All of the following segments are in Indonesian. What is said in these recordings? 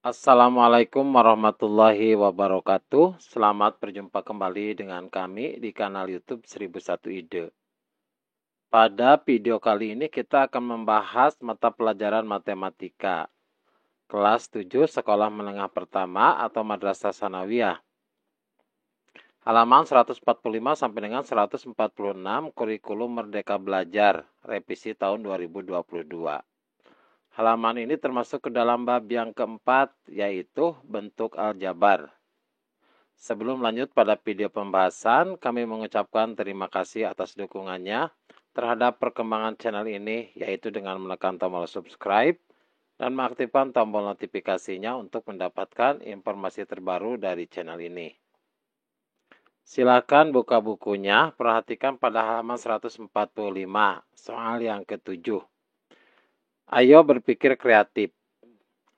Assalamualaikum warahmatullahi wabarakatuh. Selamat berjumpa kembali dengan kami di kanal YouTube 1001 Ide. Pada video kali ini kita akan membahas mata pelajaran matematika. Kelas 7 Sekolah Menengah Pertama atau Madrasah Sanawiyah. Halaman 145 sampai dengan 146 Kurikulum Merdeka Belajar, revisi tahun 2022. Halaman ini termasuk ke dalam bab yang keempat, yaitu bentuk aljabar. Sebelum lanjut pada video pembahasan, kami mengucapkan terima kasih atas dukungannya terhadap perkembangan channel ini, yaitu dengan menekan tombol subscribe dan mengaktifkan tombol notifikasinya untuk mendapatkan informasi terbaru dari channel ini. Silakan buka bukunya, perhatikan pada halaman 145, soal yang ke-7. Ayo berpikir kreatif.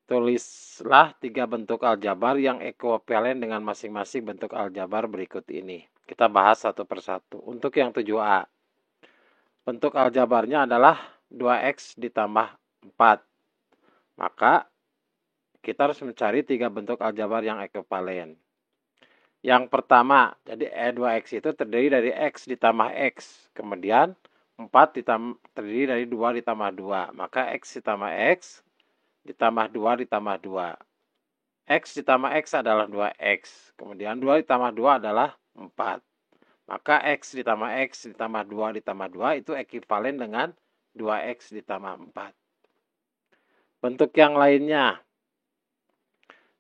Tulislah 3 bentuk aljabar yang ekuivalen dengan masing-masing bentuk aljabar berikut ini. Kita bahas satu persatu. Untuk yang 7A. Bentuk aljabarnya adalah 2x ditambah 4. Maka kita harus mencari 3 bentuk aljabar yang ekuivalen. Yang pertama, jadi 2x itu terdiri dari x ditambah x. Kemudian 4 terdiri dari 2 ditambah 2. Maka x ditambah x ditambah 2 ditambah 2. X ditambah X adalah 2X. Kemudian 2 ditambah 2 adalah 4. Maka X ditambah X ditambah 2 ditambah 2 itu ekuivalen dengan 2X ditambah 4. Bentuk yang lainnya.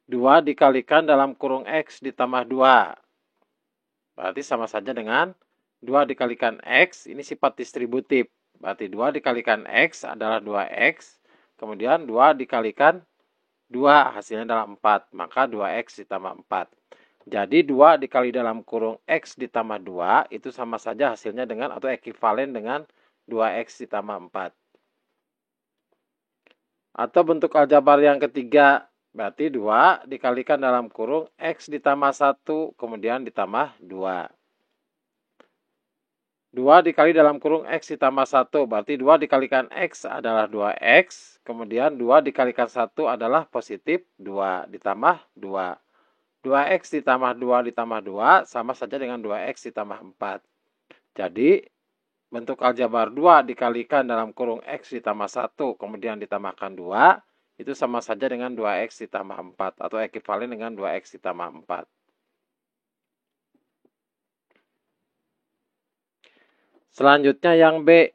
2 dikalikan dalam kurung X ditambah 2. Berarti sama saja dengan 2 dikalikan X, ini sifat distributif. Berarti 2 dikalikan X adalah 2X. Kemudian 2 dikalikan 2 hasilnya adalah 4. Maka 2X ditambah 4. Jadi 2 dikali dalam kurung X ditambah 2 itu sama saja hasilnya dengan atau ekuivalen dengan 2X ditambah 4. Atau bentuk aljabar yang ketiga. Berarti 2 dikalikan dalam kurung X ditambah 1 kemudian ditambah 2. 2 dikali dalam kurung X ditambah 1. Berarti 2 dikalikan X adalah 2X. Kemudian 2 dikalikan 1 adalah positif 2 ditambah 2. 2X ditambah 2 ditambah 2 sama saja dengan 2X ditambah 4. Jadi bentuk aljabar 2 dikalikan dalam kurung X ditambah 1 kemudian ditambahkan 2. Itu sama saja dengan 2X ditambah 4 atau ekuivalen dengan 2X ditambah 4. Selanjutnya yang B,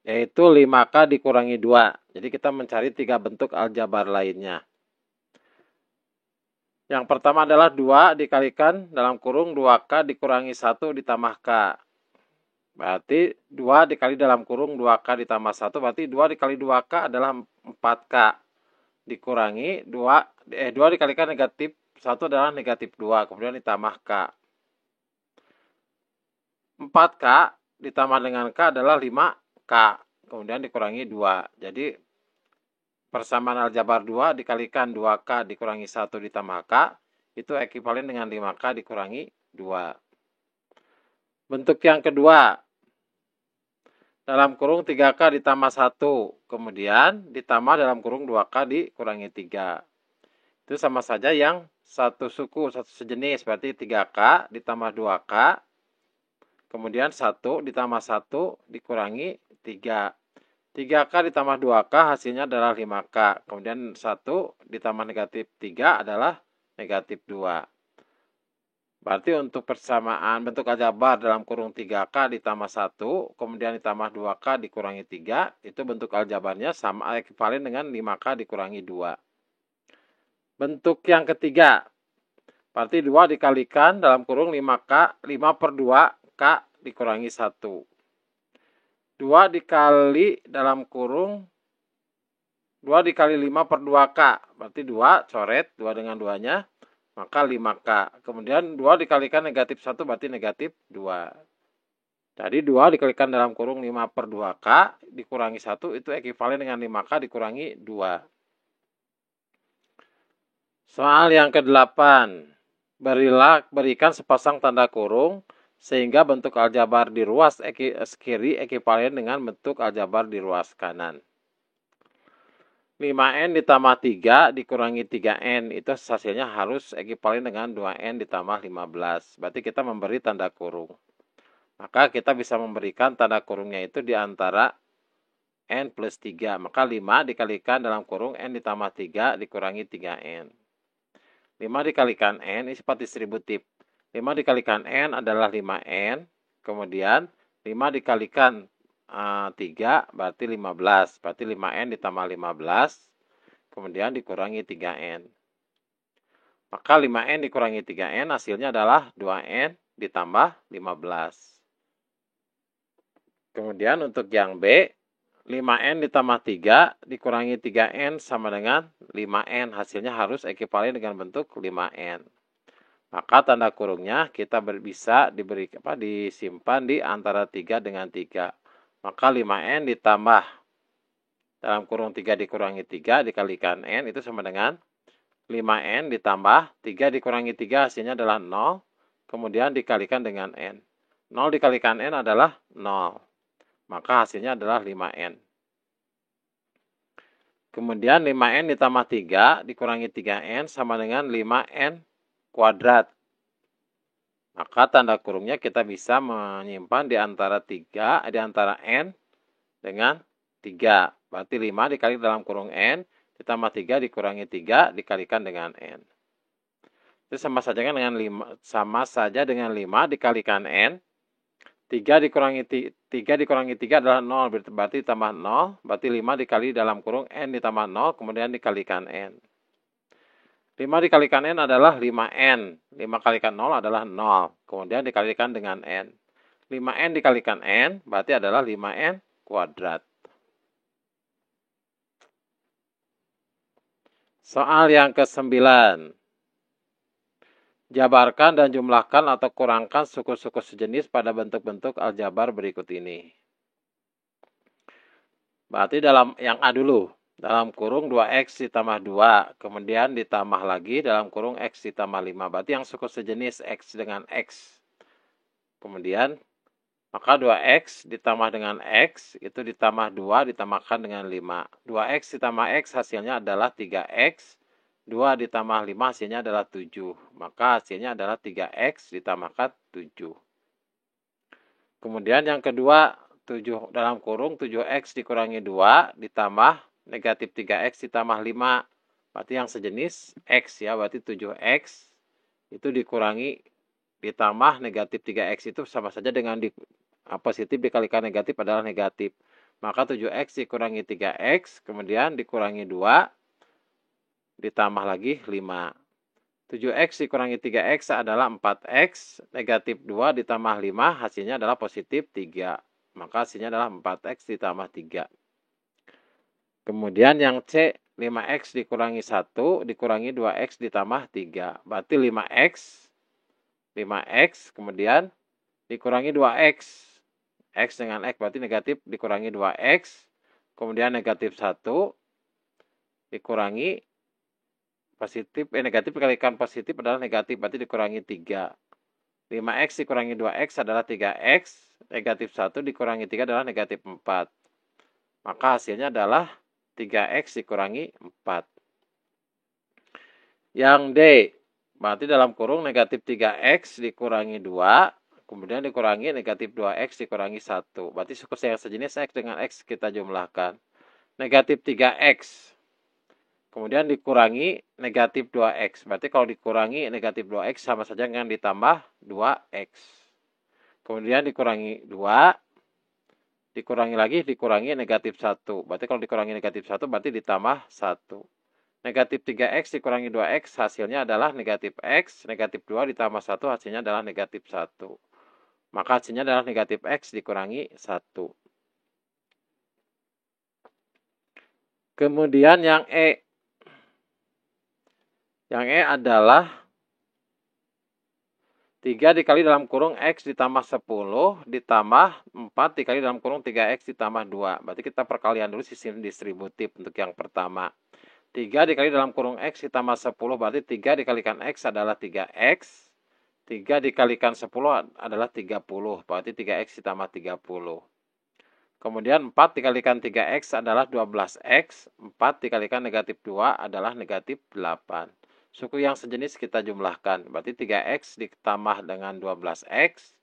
yaitu 5K dikurangi 2. Jadi kita mencari 3 bentuk aljabar lainnya. Yang pertama adalah 2 dikalikan dalam kurung 2K dikurangi 1 ditambah K. Berarti 2 dikali dalam kurung 2K ditambah 1. Berarti 2 dikali 2K adalah 4K. Dikurangi 2 dikalikan negatif 1 adalah negatif 2. Kemudian ditambah K. 4K ditambah dengan K adalah 5K. Kemudian dikurangi 2. Jadi persamaan aljabar 2 dikalikan 2K dikurangi 1 ditambah K. Itu ekuivalen dengan 5K dikurangi 2. Bentuk yang kedua. Dalam kurung 3K ditambah 1. Kemudian ditambah dalam kurung 2K dikurangi 3. Itu sama saja yang satu suku, satu sejenis. Berarti 3K ditambah 2K. Kemudian 1 ditambah 1 dikurangi 3. 3K ditambah 2K hasilnya adalah 5K. Kemudian 1 ditambah negatif 3 adalah negatif 2. Berarti untuk persamaan bentuk aljabar dalam kurung 3K ditambah 1, kemudian ditambah 2K dikurangi 3, itu bentuk aljabarnya sama ekuivalen dengan 5K dikurangi 2. Bentuk yang ketiga, berarti 2 dikalikan dalam kurung 5K, 5 per 2K dikurangi 1. 2 dikali dalam kurung 2 dikali 5 per 2K, berarti 2, coret 2 dengan 2-nya. Maka 5K. Kemudian 2 dikalikan negatif 1 berarti negatif 2. Jadi 2 dikalikan dalam kurung 5 per 2K dikurangi 1 itu ekuivalen dengan 5K dikurangi 2. Soal yang ke-8. Berikan sepasang tanda kurung sehingga bentuk aljabar di ruas kiri ekuivalen dengan bentuk aljabar di ruas kanan. 5N ditambah 3 dikurangi 3N, itu hasilnya harus ekivalen dengan 2N ditambah 15. Berarti kita memberi tanda kurung. Maka kita bisa memberikan tanda kurungnya itu di antara N plus 3. Maka 5 dikalikan dalam kurung N ditambah 3 dikurangi 3N. 5 dikalikan N, ini sifat distributif. 5 dikalikan N adalah 5N. Kemudian 5 dikalikan 3 berarti 15. Berarti 5N ditambah 15. Kemudian dikurangi 3N. Maka 5N dikurangi 3N hasilnya adalah 2N ditambah 15. Kemudian untuk yang B, 5N ditambah 3 dikurangi 3N sama dengan 5N. Hasilnya harus ekivalen dengan bentuk 5N. Maka tanda kurungnya kita bisa disimpan di antara 3 dengan 3. Maka 5N ditambah dalam kurung 3 dikurangi 3 dikalikan N itu sama dengan 5N ditambah 3 dikurangi 3 hasilnya adalah 0. Kemudian dikalikan dengan N. 0 dikalikan N adalah 0. Maka hasilnya adalah 5N. Kemudian 5N ditambah 3 dikurangi 3N sama dengan 5N kuadrat. Maka tanda kurungnya kita bisa menyimpan di antara N dengan 3. Berarti 5 dikali dalam kurung N ditambah 3 dikurangi 3 dikalikan dengan N. Itu sama saja dengan 5 dikalikan N. 3 dikurangi 3 adalah 0, berarti ditambah 0. Berarti 5 dikali dalam kurung N ditambah 0, kemudian dikalikan N. 5 dikalikan N adalah 5N. 5 kalikan 0 adalah 0. Kemudian dikalikan dengan N. 5N dikalikan N berarti adalah 5N kuadrat. Soal yang ke-9. Jabarkan dan jumlahkan atau kurangkan suku-suku sejenis pada bentuk-bentuk aljabar berikut ini. Berarti dalam yang A dulu. Dalam kurung 2X ditambah 2. Kemudian ditambah lagi dalam kurung X ditambah 5. Berarti yang suku sejenis X dengan X. Kemudian maka 2X ditambah dengan X itu ditambah 2 ditambahkan dengan 5. 2X ditambah X hasilnya adalah 3X. 2 ditambah 5 hasilnya adalah 7. Maka hasilnya adalah 3X ditambahkan 7. Kemudian yang kedua 7 dalam kurung 7X dikurangi 2 ditambah negatif 3X ditambah 5. Berarti yang sejenis X ya. Berarti 7X itu dikurangi ditambah negatif 3X itu sama saja dengan positif dikalikan negatif adalah negatif. Maka 7X dikurangi 3X. Kemudian dikurangi 2. Ditambah lagi 5. 7X dikurangi 3X adalah 4X. Negatif 2 ditambah 5 hasilnya adalah positif 3. Maka hasilnya adalah 4X ditambah 3. Kemudian yang C, 5X dikurangi 1 dikurangi 2X ditambah 3. Berarti 5X kemudian dikurangi 2X. X dengan X berarti negatif dikurangi 2X. Kemudian negatif 1 dikurangi positif. Negatif dikalikan positif adalah negatif. Berarti dikurangi 3. 5X dikurangi 2X adalah 3X. Negatif 1 dikurangi 3 adalah negatif 4. Maka hasilnya adalah 3X dikurangi 4. Yang D. Berarti dalam kurung negatif 3X dikurangi 2. Kemudian dikurangi negatif 2X dikurangi 1. Berarti suku yang sejenis X dengan X kita jumlahkan. Negatif 3X. Kemudian dikurangi negatif 2X. Berarti kalau dikurangi negatif 2X sama saja dengan ditambah 2X. Kemudian dikurangi 2. Dikurangi lagi, dikurangi negatif 1. Berarti kalau dikurangi negatif 1 berarti ditambah 1. Negatif 3X dikurangi 2X hasilnya adalah negatif X. Negatif 2 ditambah 1 hasilnya adalah negatif 1. Maka hasilnya adalah negatif X dikurangi 1. Kemudian yang E. Yang E adalah 3 dikali dalam kurung X ditambah 10 ditambah 4 dikali dalam kurung 3X ditambah 2. Berarti kita perkalian dulu sistem distributif untuk yang pertama. 3 dikali dalam kurung X ditambah 10 berarti 3 dikalikan X adalah 3X. 3 dikalikan 10 adalah 30. Berarti 3X ditambah 30. Kemudian 4 dikalikan 3X adalah 12X. 4 dikalikan negatif 2 adalah negatif 8. Suku yang sejenis kita jumlahkan. Berarti 3X ditambah dengan 12X.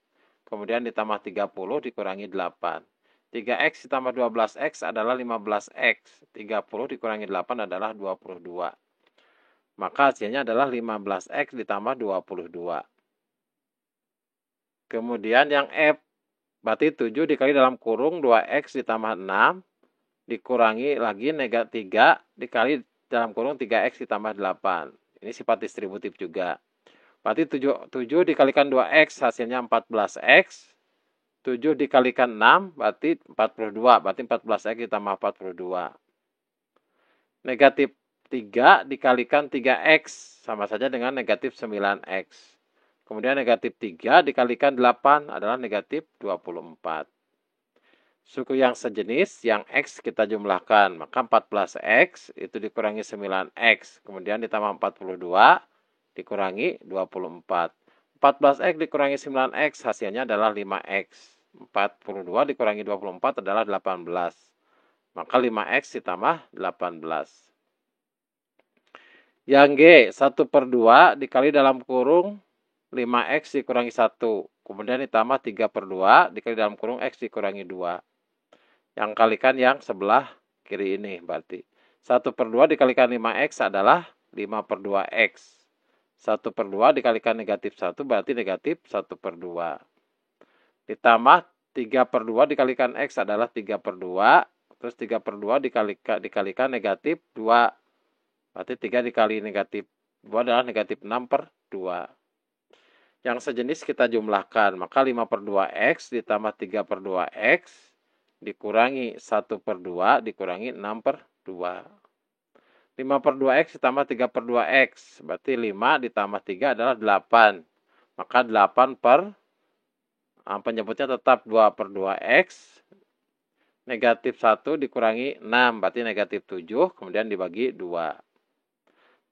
Kemudian ditambah 30 dikurangi 8. 3X ditambah 12X adalah 15X. 30 dikurangi 8 adalah 22. Maka hasilnya adalah 15X ditambah 22. Kemudian yang F. Berarti 7 dikali dalam kurung 2X ditambah 6 dikurangi lagi negatif 3 dikali dalam kurung 3X ditambah 8. Ini sifat distributif juga. Berarti 7 dikalikan 2X hasilnya 14X. 7 dikalikan 6 berarti 42. Berarti 14X ditambah 42. Negatif 3 dikalikan 3X sama saja dengan negatif 9X. Kemudian negatif 3 dikalikan 8 adalah negatif 24. Suku yang sejenis, yang X kita jumlahkan. Maka 14X itu dikurangi 9X. Kemudian ditambah 42 dikurangi 24. 14X dikurangi 9X hasilnya adalah 5X. 42 dikurangi 24 adalah 18. Maka 5X ditambah 18. Yang G, 1/2 dikali dalam kurung 5X dikurangi 1. Kemudian ditambah 3/2 dikali dalam kurung X dikurangi 2. Yang kalikan yang sebelah kiri ini berarti. 1/2 dikalikan 5X adalah 5/2X. 1/2 dikalikan negatif 1 berarti negatif 1/2. Ditambah 3/2 dikalikan X adalah 3/2. Terus 3/2 dikalikan negatif 2. Berarti 3 dikali negatif 2 adalah negatif 6/2. Yang sejenis kita jumlahkan. Maka 5/2X ditambah 3/2X dikurangi 1/2 dikurangi 6/2. 5/2X ditambah 3/2X. Berarti 5 ditambah 3 adalah 8. Maka 8 penyebutnya tetap 2/2X. Negatif 1 dikurangi 6. Berarti negatif 7. Kemudian dibagi 2.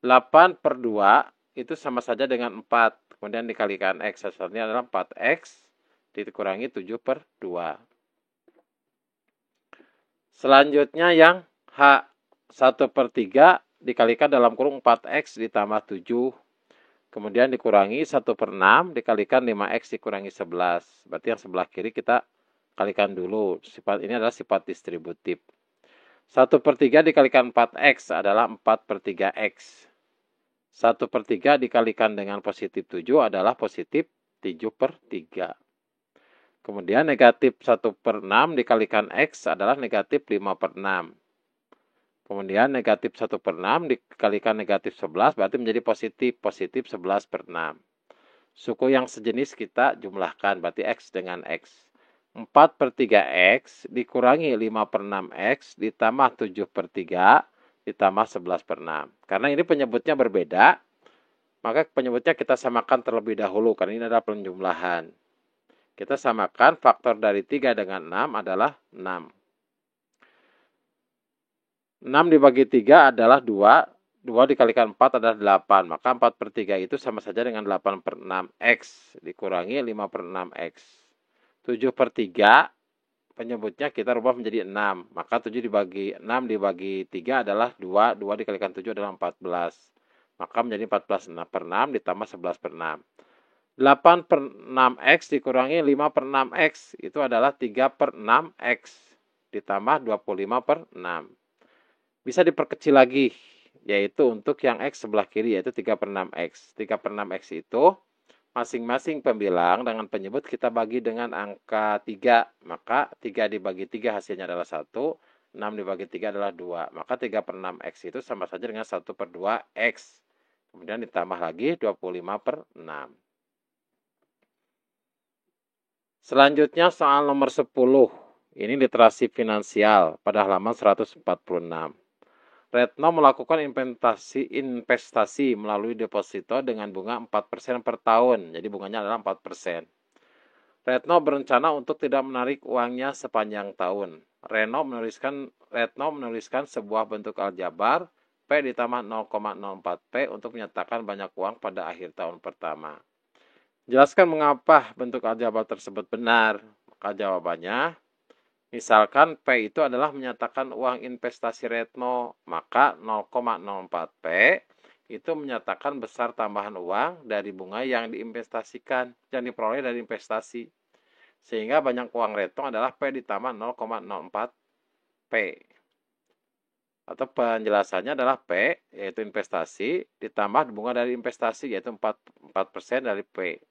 8/2 itu sama saja dengan 4. Kemudian dikalikan X. Hasilnya adalah 4X dikurangi 7/2. Selanjutnya yang H. 1/3 dikalikan dalam kurung 4X ditambah 7. Kemudian dikurangi 1/6 dikalikan 5X dikurangi 11. Berarti yang sebelah kiri kita kalikan dulu. Sifat ini adalah sifat distributif. 1/3 dikalikan 4X adalah 4/3X. 1/3 dikalikan dengan positif 7 adalah positif 7/3. Kemudian negatif 1/6 dikalikan X adalah negatif 5/6. Kemudian negatif 1/6 dikalikan negatif 11 berarti menjadi positif 11/6. Suku yang sejenis kita jumlahkan berarti X dengan X. 4/3X dikurangi 5/6X ditambah 7/3 ditambah 11/6. Karena ini penyebutnya berbeda, maka penyebutnya kita samakan terlebih dahulu karena ini adalah penjumlahan. Kita samakan faktor dari 3 dengan 6 adalah 6. 6 dibagi 3 adalah 2. 2 dikalikan 4 adalah 8. Maka 4/3 itu sama saja dengan 8/6X dikurangi 5/6X. 7/3 penyebutnya kita rubah menjadi 6. Maka 6 dibagi 3 adalah 2. 2 dikalikan 7 adalah 14. Maka menjadi 14/6 ditambah 11/6. 8/6X dikurangi 5/6X itu adalah 3/6X ditambah 25/6. Bisa diperkecil lagi, yaitu untuk yang X sebelah kiri yaitu 3/6X. 3/6X itu masing-masing pembilang dengan penyebut kita bagi dengan angka 3. Maka 3 dibagi 3 hasilnya adalah 1. 6 dibagi 3 adalah 2. Maka 3/6X itu sama saja dengan 1/2X. Kemudian ditambah lagi 25/6. Selanjutnya soal nomor 10. Ini literasi finansial pada halaman 146. Retno melakukan investasi melalui deposito dengan bunga 4% per tahun. Jadi bunganya adalah 4%. Retno berencana untuk tidak menarik uangnya sepanjang tahun. Retno menuliskan sebuah bentuk aljabar P ditambah 0,04P untuk menyatakan banyak uang pada akhir tahun pertama. Jelaskan mengapa bentuk aljabar tersebut benar. Maka jawabannya Misalkan P itu adalah menyatakan uang investasi Retno, maka 0,04 P itu menyatakan besar tambahan uang dari bunga yang diinvestasikan, yang diperoleh dari investasi. Sehingga banyak uang Retno adalah P ditambah 0,04 P. Atau penjelasannya adalah P, yaitu investasi, ditambah bunga dari investasi, yaitu 4% dari P.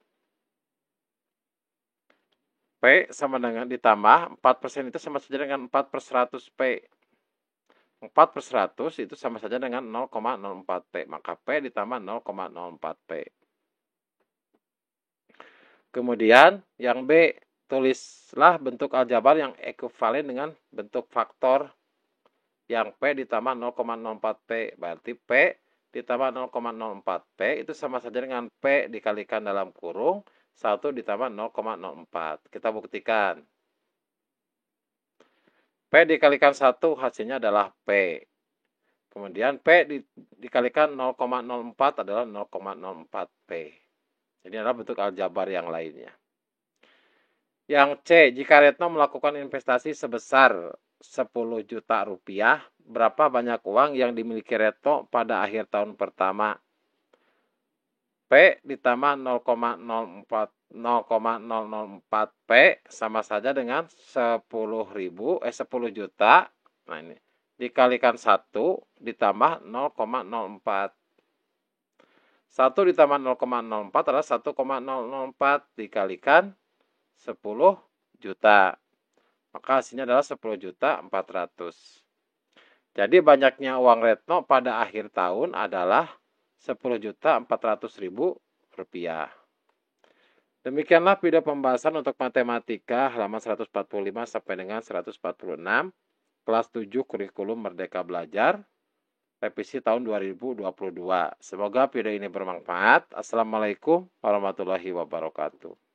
P sama dengan ditambah 4% itu sama saja dengan 4 per 100 P. 4 per 100 itu sama saja dengan 0,04 P. Maka P ditambah 0,04 P. Kemudian yang B, tulislah bentuk aljabar yang ekuivalen dengan bentuk faktor yang P ditambah 0,04 P. Berarti P ditambah 0,04 P itu sama saja dengan P dikalikan dalam kurung 1 ditambah 0,04. Kita buktikan. P dikalikan 1 hasilnya adalah P. Kemudian P dikalikan 0,04 adalah 0,04 P. Ini adalah bentuk aljabar yang lainnya. Yang C, jika Retno melakukan investasi sebesar 10 juta rupiah, berapa banyak uang yang dimiliki Retno pada akhir tahun pertama? P ditambah 0,04 P sama saja dengan 10 juta. Nah ini dikalikan 1 ditambah 0,04. 1 ditambah 0,04 adalah 1,004 dikalikan 10 juta. Maka hasilnya adalah 10 juta 400. Jadi banyaknya uang Retno pada akhir tahun adalah 10 juta 400 ribu rupiah. Demikianlah video pembahasan untuk matematika halaman 145 sampai dengan 146 kelas 7 kurikulum Merdeka Belajar revisi tahun 2022. Semoga video ini bermanfaat. Assalamualaikum warahmatullahi wabarakatuh.